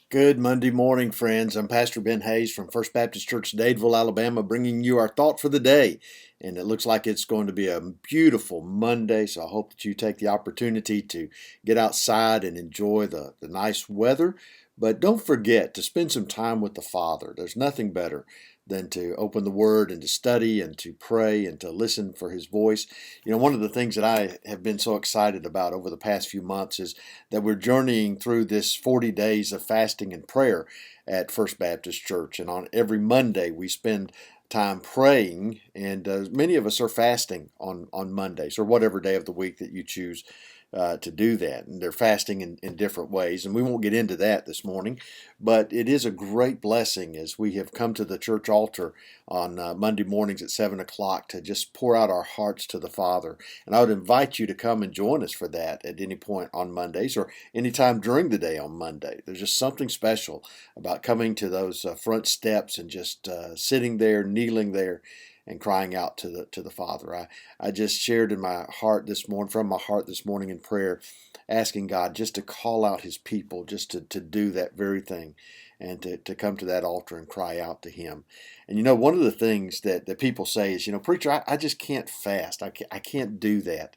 Good Monday morning, friends. I'm Pastor Ben Hayes from First Baptist Church, Dadeville, Alabama, bringing you our thought for the day. And it looks like it's going to be a beautiful Monday, so I hope that you take the opportunity to get outside and enjoy the nice weather. But don't forget to spend some time with the Father. There's nothing better than to open the Word and to study and to pray and to listen for His voice. You know, one of the things that I have been so excited about over the past few months is that we're journeying through this 40 days of fasting and prayer at First Baptist Church. And on every Monday, we spend time praying, and many of us are fasting on Mondays or whatever day of the week that you choose to do that. And they're fasting in different ways, and we won't get into that this morning, but it is a great blessing as we have come to the church altar on Monday mornings at 7 o'clock to just pour out our hearts to the Father. And I would invite you to come and join us for that at any point on Mondays or anytime during the day on Monday. There's just something special about coming to those front steps and just sitting there, kneeling there, and crying out to the Father. I just shared in my heart this morning, from my heart this morning in prayer, asking God just to call out His people, just to do that very thing, and to come to that altar and cry out to Him. And you know, one of the things that people say is, preacher, I just can't fast. I can't do that.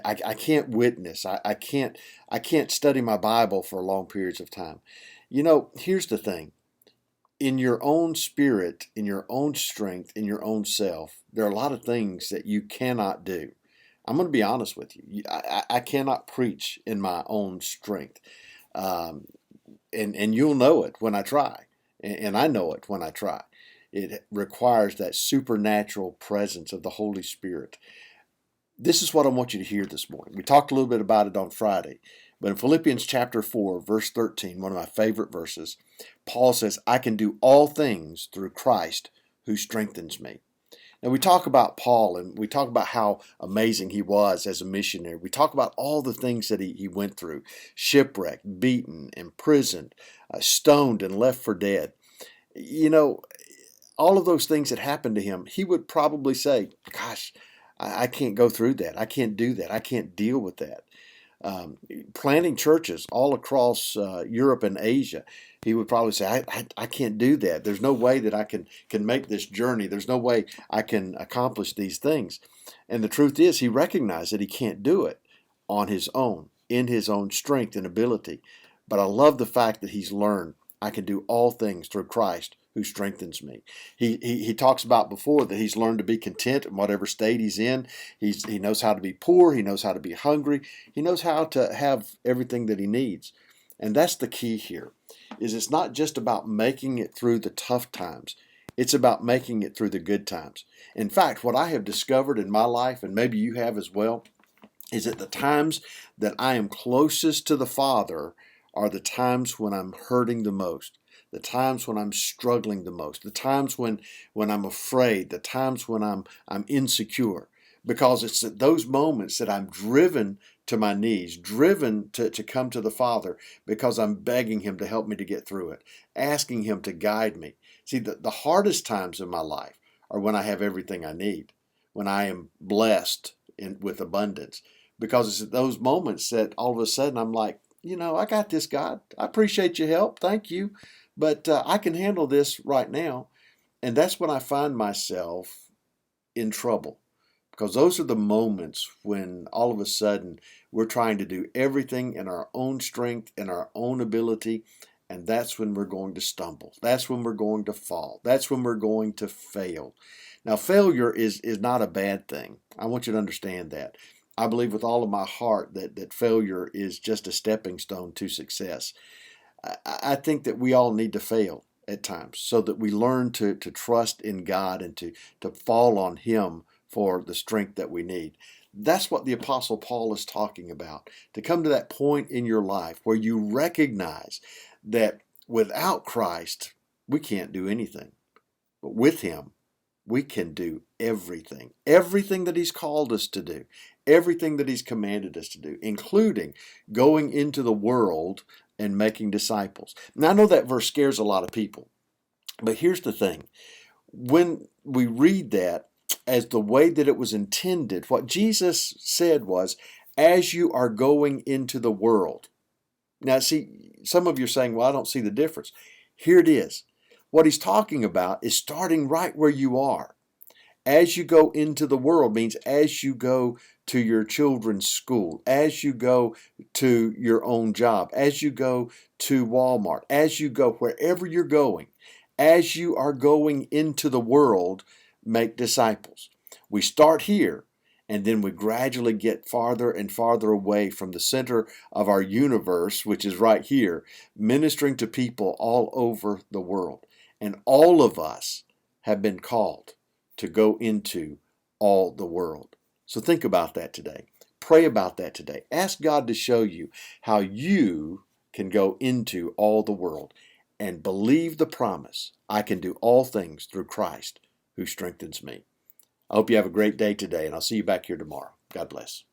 I can't witness. I can't study my Bible for long periods of time. Here's the thing. In your own spirit, in your own strength, in your own self, there are a lot of things that you cannot do. I'm going to be honest with you. I cannot preach in my own strength. And you'll know it when I try. And I know it when I try. It requires that supernatural presence of the Holy Spirit. This is what I want you to hear this morning. We talked a little bit about it on Friday. But in Philippians chapter 4, verse 13, one of my favorite verses, Paul says, I can do all things through Christ who strengthens me. And we talk about Paul, and we talk about how amazing he was as a missionary. We talk about all the things that he went through: shipwrecked, beaten, imprisoned, stoned, and left for dead. You know, all of those things that happened to him, he would probably say, gosh, I can't go through that. I can't do that. I can't deal with that. Planting churches all across Europe and Asia, he would probably say, I can't do that. There's no way that I can make this journey. There's no way I can accomplish these things. And the truth is, he recognized that he can't do it on his own, in his own strength and ability. But I love the fact that he's learned, I can do all things through Christ who strengthens me. He talks about before that he's learned to be content in whatever state he's in. He knows how to be poor. He knows how to be hungry. He knows how to have everything that he needs. And that's the key here, is it's not just about making it through the tough times. It's about making it through the good times. In fact, what I have discovered in my life, and maybe you have as well, is that the times that I am closest to the Father are the times when I'm hurting the most, the times when I'm struggling the most, the times when I'm afraid, the times when I'm insecure. Because it's at those moments that I'm driven to my knees, driven to come to the Father, because I'm begging Him to help me to get through it, asking Him to guide me. See, the hardest times in my life are when I have everything I need, when I am blessed with abundance. Because it's at those moments that all of a sudden I'm like, I got this, God. I appreciate your help. Thank you. But I can handle this right now. And that's when I find myself in trouble. Because those are the moments when all of a sudden we're trying to do everything in our own strength, in our own ability. And that's when we're going to stumble. That's when we're going to fall. That's when we're going to fail. Now, failure is not a bad thing. I want you to understand that. I believe with all of my heart that failure is just a stepping stone to success. I think that we all need to fail at times so that we learn to trust in God and to fall on Him for the strength that we need. That's what the Apostle Paul is talking about, to come to that point in your life where you recognize that without Christ, we can't do anything. But with Him, we can do everything. Everything that He's called us to do. Everything that He's commanded us to do, including going into the world and making disciples. Now, I know that verse scares a lot of people, but here's the thing. When we read that as the way that it was intended, what Jesus said was, as you are going into the world, Now, see, some of you are saying, well, I don't see the difference. Here it is. What he's talking about is starting right where you are. As you go into the world means as you go to your children's school, as you go to your own job, as you go to Walmart, as you go wherever you're going, as you are going into the world, make disciples. We start here, and then we gradually get farther and farther away from the center of our universe, which is right here, ministering to people all over the world. And all of us have been called to go into all the world. So think about that today. Pray about that today. Ask God to show you how you can go into all the world, and believe the promise, I can do all things through Christ who strengthens me. I hope you have a great day today, and I'll see you back here tomorrow. God bless.